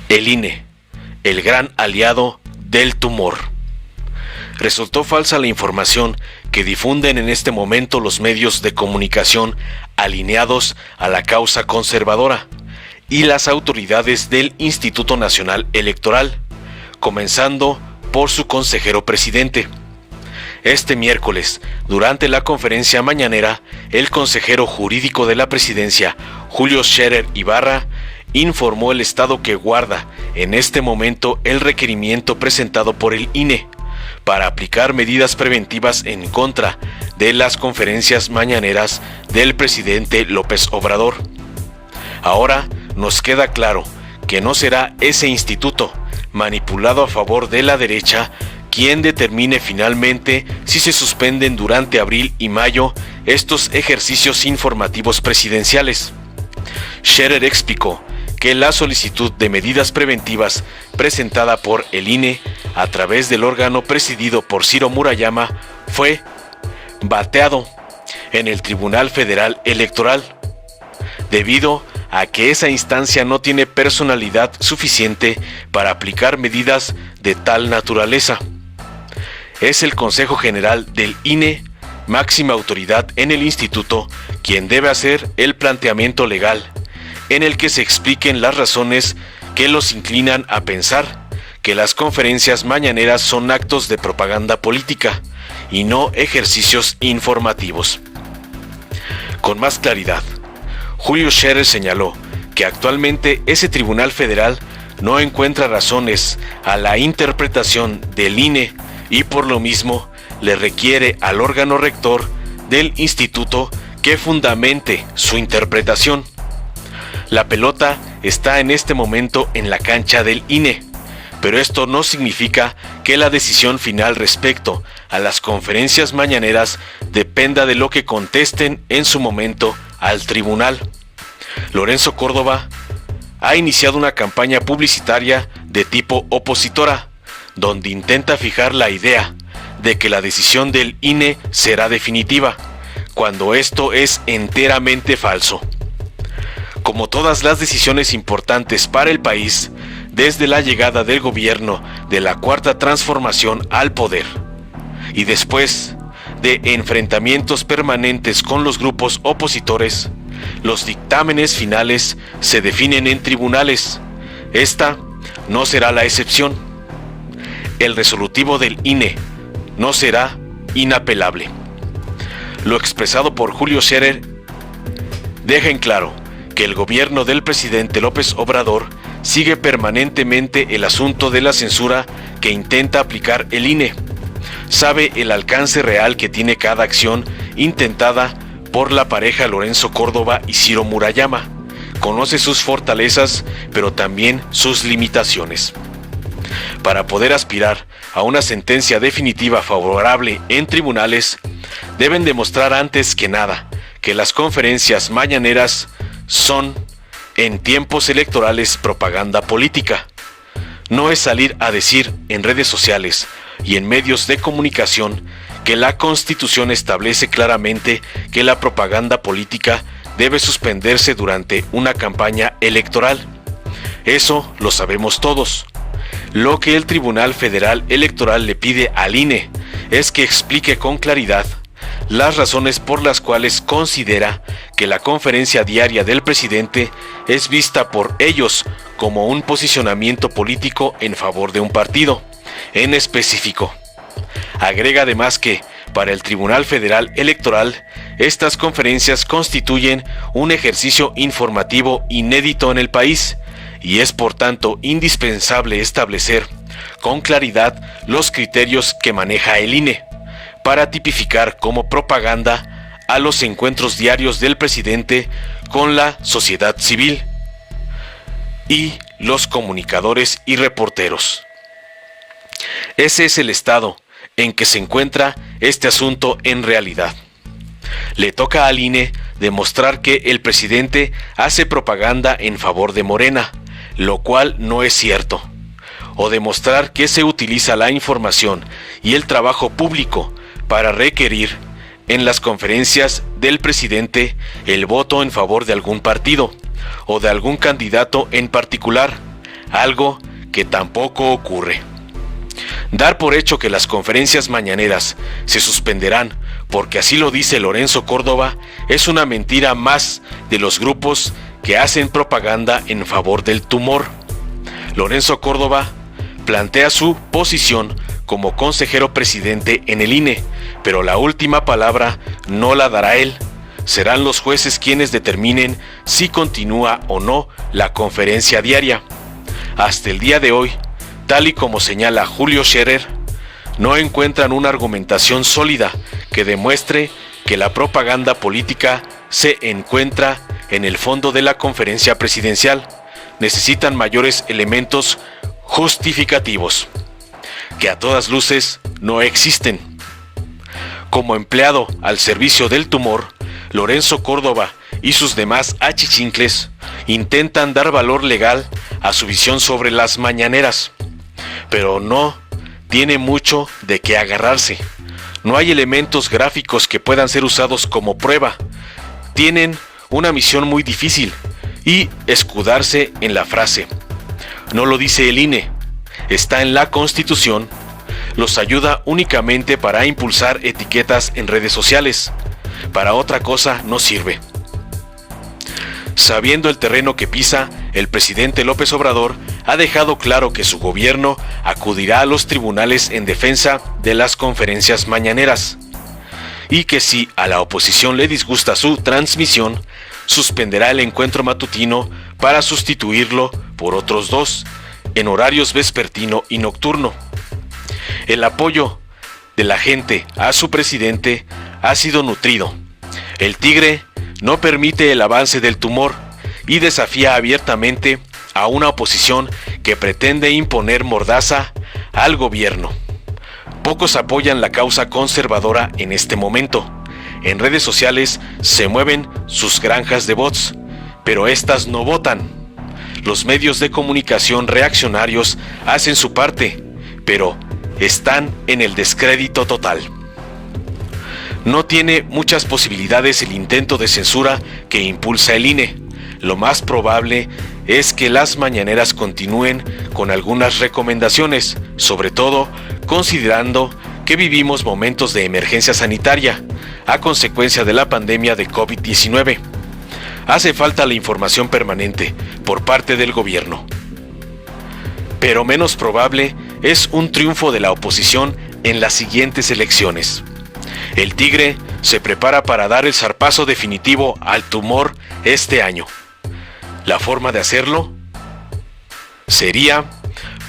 El INE, el gran aliado del tumor. Resultó falsa la información que difunden en este momento los medios de comunicación alineados a la causa conservadora y las autoridades del Instituto Nacional Electoral, comenzando por su consejero presidente. Este miércoles, durante la conferencia mañanera, el consejero jurídico de la presidencia, Julio Scherer Ibarra, informó el estado que guarda en este momento el requerimiento presentado por el INE para aplicar medidas preventivas en contra de las conferencias mañaneras del presidente López Obrador. Ahora nos queda claro que no será ese instituto, manipulado a favor de la derecha, quien determine finalmente si se suspenden durante abril y mayo estos ejercicios informativos presidenciales. Scherer explicó que la solicitud de medidas preventivas presentada por el INE a través del órgano presidido por Ciro Murayama fue bateado en el Tribunal Federal Electoral, debido a que esa instancia no tiene personalidad suficiente para aplicar medidas de tal naturaleza. Es el Consejo General del INE, máxima autoridad en el instituto, quien debe hacer el planteamiento legal, en el que se expliquen las razones que los inclinan a pensar que las conferencias mañaneras son actos de propaganda política y no ejercicios informativos. Con más claridad, Julio Scherer señaló que actualmente ese Tribunal Federal no encuentra razones a la interpretación del INE y por lo mismo le requiere al órgano rector del instituto que fundamente su interpretación. La pelota está en este momento en la cancha del INE, pero esto no significa que la decisión final respecto a las conferencias mañaneras dependa de lo que contesten en su momento al tribunal. Lorenzo Córdoba ha iniciado una campaña publicitaria de tipo opositora, donde intenta fijar la idea de que la decisión del INE será definitiva, cuando esto es enteramente falso. Como todas las decisiones importantes para el país, desde la llegada del gobierno de la Cuarta Transformación al poder, y después de enfrentamientos permanentes con los grupos opositores, los dictámenes finales se definen en tribunales. Esta no será la excepción. El resolutivo del INE no será inapelable. Lo expresado por Julio Scherer deja en claro que el gobierno del presidente López Obrador sigue permanentemente el asunto de la censura que intenta aplicar el INE. Sabe el alcance real que tiene cada acción intentada por la pareja Lorenzo Córdoba y Ciro Murayama. Conoce sus fortalezas, pero también sus limitaciones. Para poder aspirar a una sentencia definitiva favorable en tribunales, deben demostrar antes que nada que las conferencias mañaneras son, en tiempos electorales, propaganda política. No es salir a decir en redes sociales y en medios de comunicación que la Constitución establece claramente que la propaganda política debe suspenderse durante una campaña electoral. Eso lo sabemos todos. Lo que el Tribunal Federal Electoral le pide al INE es que explique con claridad las razones por las cuales considera que la conferencia diaria del presidente es vista por ellos como un posicionamiento político en favor de un partido en específico. Agrega además que, para el Tribunal Federal Electoral, estas conferencias constituyen un ejercicio informativo inédito en el país y es por tanto indispensable establecer con claridad los criterios que maneja el INE para tipificar como propaganda a los encuentros diarios del presidente con la sociedad civil y los comunicadores y reporteros. Ese es el estado en que se encuentra este asunto en realidad. Le toca al INE demostrar que el presidente hace propaganda en favor de Morena, lo cual no es cierto, o demostrar que se utiliza la información y el trabajo público para requerir en las conferencias del presidente el voto en favor de algún partido o de algún candidato en particular, algo que tampoco ocurre. Dar por hecho que las conferencias mañaneras se suspenderán porque así lo dice Lorenzo Córdoba es una mentira más de los grupos que hacen propaganda en favor del tumor. Lorenzo Córdoba plantea su posición como consejero presidente en el INE, pero la última palabra no la dará él. Serán los jueces quienes determinen si continúa o no la conferencia diaria. Hasta el día de hoy, tal y como señala Julio Scherer, no encuentran una argumentación sólida que demuestre que la propaganda política se encuentra en el fondo de la conferencia presidencial. Necesitan mayores elementos justificativos, que a todas luces no existen. Como empleado al servicio del tumor, Lorenzo Córdoba y sus demás achichincles intentan dar valor legal a su visión sobre las mañaneras, pero no tiene mucho de qué agarrarse. No hay elementos gráficos que puedan ser usados como prueba. Tienen una misión muy difícil y escudarse en la frase "no lo dice el INE, está en la Constitución", los ayuda únicamente para impulsar etiquetas en redes sociales. Para otra cosa no sirve. Sabiendo el terreno que pisa, el presidente López Obrador ha dejado claro que su gobierno acudirá a los tribunales en defensa de las conferencias mañaneras y que si a la oposición le disgusta su transmisión, suspenderá el encuentro matutino para sustituirlo por otros dos, en horarios vespertino y nocturno. El apoyo de la gente a su presidente ha sido nutrido. El tigre no permite el avance del tumor y desafía abiertamente a una oposición que pretende imponer mordaza al gobierno. Pocos apoyan la causa conservadora en este momento. En redes sociales se mueven sus granjas de bots, pero estas no votan. Los medios de comunicación reaccionarios hacen su parte, pero están en el descrédito total. No tiene muchas posibilidades el intento de censura que impulsa el INE. Lo más probable es que las mañaneras continúen con algunas recomendaciones, sobre todo considerando que vivimos momentos de emergencia sanitaria a consecuencia de la pandemia de COVID-19. Hace falta la información permanente por parte del gobierno. Pero menos probable es un triunfo de la oposición en las siguientes elecciones. El tigre se prepara para dar el zarpazo definitivo al tumor este año. La forma de hacerlo sería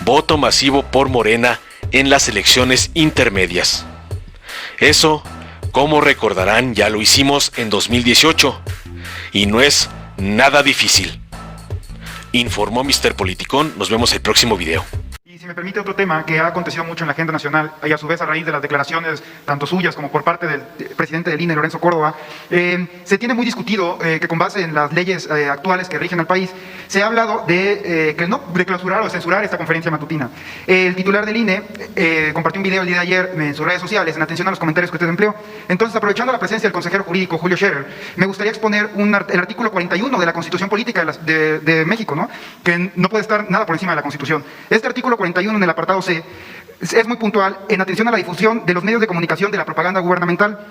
voto masivo por Morena en las elecciones intermedias. Eso, como recordarán, ya lo hicimos en 2018 y no es nada difícil. Informó Mr. Politicón. Nos vemos el próximo video. Y si me permite otro tema que ha acontecido mucho en la agenda nacional y a su vez a raíz de las declaraciones tanto suyas como por parte del presidente del INE, Lorenzo Córdoba, se tiene muy discutido que con base en las leyes actuales que rigen al país, se ha hablado de clausurar o censurar esta conferencia matutina. El titular del INE compartió un video el día de ayer en sus redes sociales en atención a los comentarios que usted empleó. Entonces, aprovechando la presencia del consejero jurídico Julio Scherer, me gustaría exponer el artículo 41 de la Constitución Política de México, ¿no? Que no puede estar nada por encima de la Constitución. Este artículo 41 en el apartado C es muy puntual en atención a la difusión de los medios de comunicación de la propaganda gubernamental.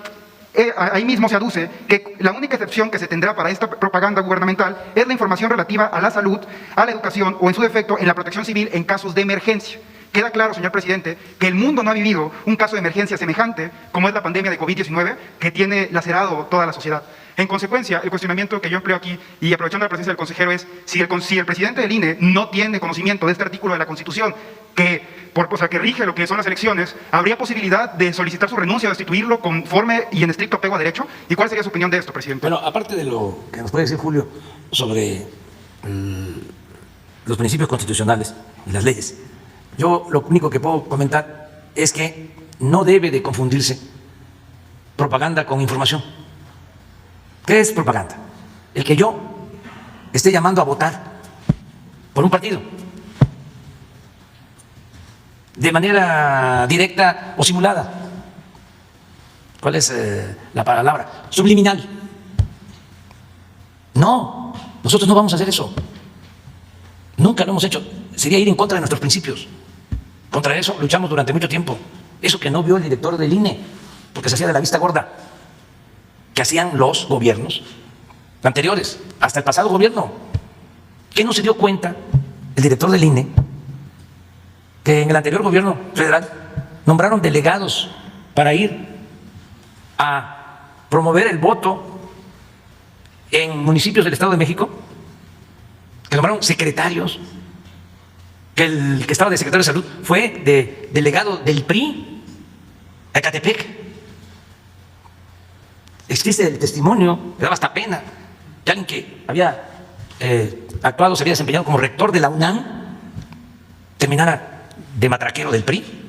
Ahí mismo se aduce que la única excepción que se tendrá para esta propaganda gubernamental es la información relativa a la salud, a la educación o en su defecto en la protección civil en casos de emergencia. Queda claro, señor presidente, que el mundo no ha vivido un caso de emergencia semejante como es la pandemia de COVID-19 que tiene lacerado toda la sociedad. En consecuencia, el cuestionamiento que yo empleo aquí, y aprovechando la presencia del consejero, es si el presidente del INE no tiene conocimiento de este artículo de la Constitución que rige lo que son las elecciones, ¿habría posibilidad de solicitar su renuncia o destituirlo conforme y en estricto apego a derecho? ¿Y cuál sería su opinión de esto, presidente? Bueno, aparte de lo que nos puede decir Julio sobre los principios constitucionales y las leyes, yo lo único que puedo comentar es que no debe de confundirse propaganda con información. ¿Qué es propaganda? El que yo esté llamando a votar por un partido de manera directa o simulada. ¿Cuál es la palabra? Subliminal. No, nosotros no vamos a hacer eso. Nunca lo hemos hecho. sería ir en contra de nuestros principios. Contra eso luchamos durante mucho tiempo. Eso que no vio el director del INE, porque se hacía de la vista gorda, que hacían los gobiernos anteriores, hasta el pasado gobierno. ¿Qué no se dio cuenta el director del INE? Que en el anterior gobierno federal nombraron delegados para ir a promover el voto en municipios del Estado de México, que nombraron secretarios, que el que estaba de secretario de Salud fue de delegado del PRI, a Ecatepec. Existe el testimonio, me daba hasta pena, de alguien que había actuado, se había desempeñado como rector de la UNAM, terminara de matraquero del PRI.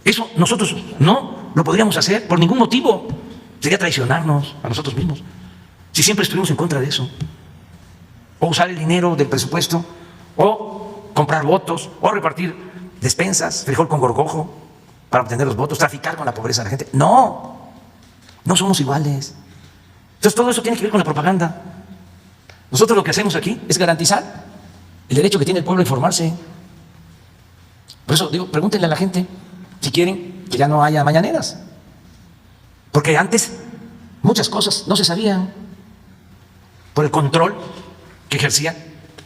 Eso nosotros no lo podríamos hacer por ningún motivo. Sería traicionarnos a nosotros mismos. Si siempre estuvimos en contra de eso. O usar el dinero del presupuesto, o comprar votos, o repartir despensas, frijol con gorgojo para obtener los votos, traficar con la pobreza de la gente. No, no somos iguales. Entonces todo eso tiene que ver con la propaganda. Nosotros lo que hacemos aquí es garantizar el derecho que tiene el pueblo a informarse. Por eso digo, pregúntenle a la gente si quieren que ya no haya mañaneras. Porque antes muchas cosas no se sabían por el control que ejercía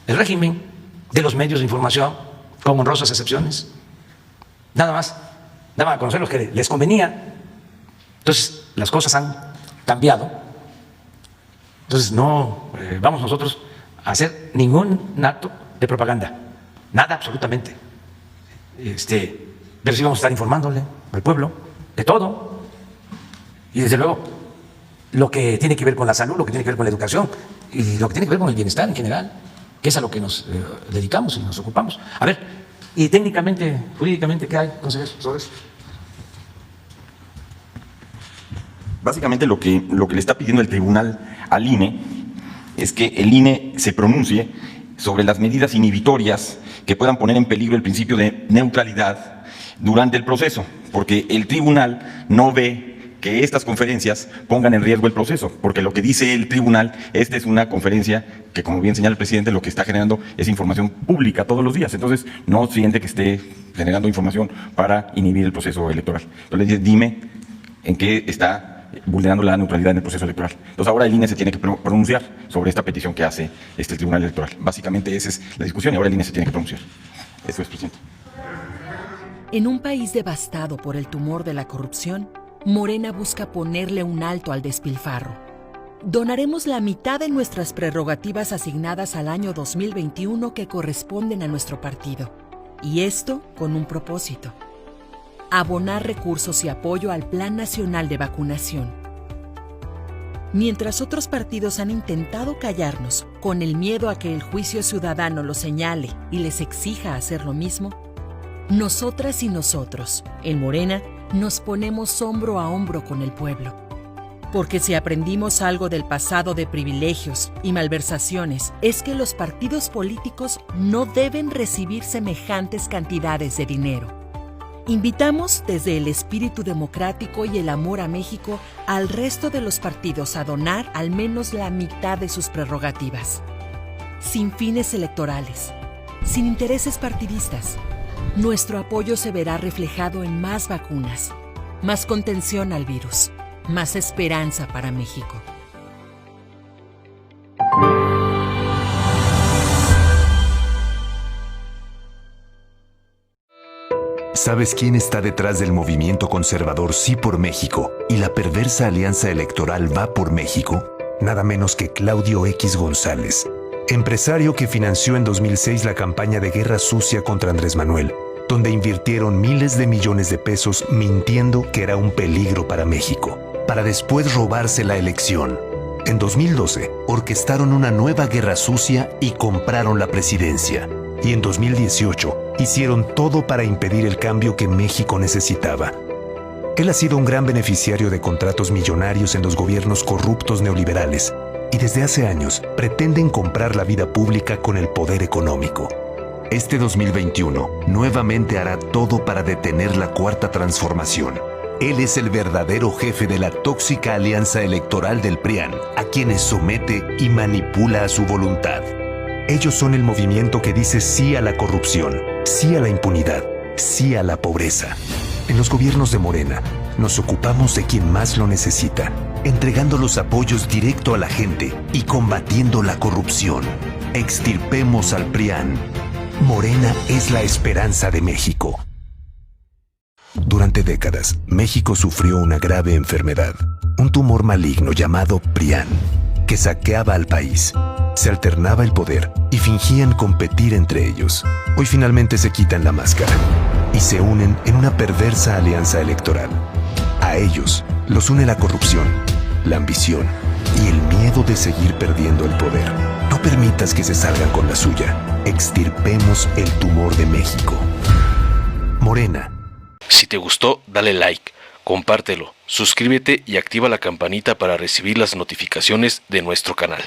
el régimen de los medios de información, con honrosas excepciones. Nada más daban a conocer lo que les convenía. Entonces las cosas han cambiado. Entonces no vamos nosotros a hacer ningún acto de propaganda, nada absolutamente. Pero sí vamos a estar informándole al pueblo de todo. Y desde luego lo que tiene que ver con la salud, lo que tiene que ver con la educación y lo que tiene que ver con el bienestar en general, que es a lo que nos dedicamos y nos ocupamos. A ver, y técnicamente, jurídicamente, ¿qué hay, consejero, sobre eso? Básicamente lo que le está pidiendo el tribunal al INE es que el INE se pronuncie sobre las medidas inhibitorias que puedan poner en peligro el principio de neutralidad durante el proceso, porque el tribunal no ve que estas conferencias pongan en riesgo el proceso, porque lo que dice el tribunal, esta es una conferencia que, como bien señala el presidente, lo que está generando es información pública todos los días, entonces no siente que esté generando información para inhibir el proceso electoral. Entonces le dice, dime en qué está vulnerando la neutralidad en el proceso electoral. Entonces ahora el INE se tiene que pronunciar sobre esta petición que hace el Tribunal Electoral. Básicamente esa es la discusión y ahora el INE se tiene que pronunciar. Eso es, presidente. En un país devastado por el tumor de la corrupción, Morena busca ponerle un alto al despilfarro. Donaremos la mitad de nuestras prerrogativas asignadas al año 2021 que corresponden a nuestro partido. Y esto con un propósito: abonar recursos y apoyo al Plan Nacional de Vacunación. Mientras otros partidos han intentado callarnos con el miedo a que el juicio ciudadano los señale y les exija hacer lo mismo, nosotras y nosotros, en Morena, nos ponemos hombro a hombro con el pueblo. Porque si aprendimos algo del pasado de privilegios y malversaciones, es que los partidos políticos no deben recibir semejantes cantidades de dinero. Invitamos desde el espíritu democrático y el amor a México al resto de los partidos a donar al menos la mitad de sus prerrogativas. Sin fines electorales, sin intereses partidistas, nuestro apoyo se verá reflejado en más vacunas, más contención al virus, más esperanza para México. ¿Sabes quién está detrás del movimiento conservador Sí por México y la perversa alianza electoral Va por México? Nada menos que Claudio X González, empresario que financió en 2006 la campaña de guerra sucia contra Andrés Manuel, donde invirtieron miles de millones de pesos mintiendo que era un peligro para México, para después robarse la elección. En 2012, orquestaron una nueva guerra sucia y compraron la presidencia. Y en 2018, hicieron todo para impedir el cambio que México necesitaba. Él ha sido un gran beneficiario de contratos millonarios en los gobiernos corruptos neoliberales y desde hace años pretenden comprar la vida pública con el poder económico. Este 2021 nuevamente hará todo para detener la Cuarta Transformación. Él es el verdadero jefe de la tóxica alianza electoral del PRIAN, a quienes somete y manipula a su voluntad. Ellos son el movimiento que dice sí a la corrupción, sí a la impunidad, sí a la pobreza. En los gobiernos de Morena, nos ocupamos de quien más lo necesita, entregando los apoyos directo a la gente y combatiendo la corrupción. Extirpemos al PRIAN. Morena es la esperanza de México. Durante décadas, México sufrió una grave enfermedad, un tumor maligno llamado PRIAN, que saqueaba al país. Se alternaba el poder y fingían competir entre ellos. Hoy finalmente se quitan la máscara y se unen en una perversa alianza electoral. A ellos los une la corrupción, la ambición y el miedo de seguir perdiendo el poder. No permitas que se salgan con la suya. Extirpemos el tumor de México. Morena. Si te gustó, dale like, compártelo, suscríbete y activa la campanita para recibir las notificaciones de nuestro canal.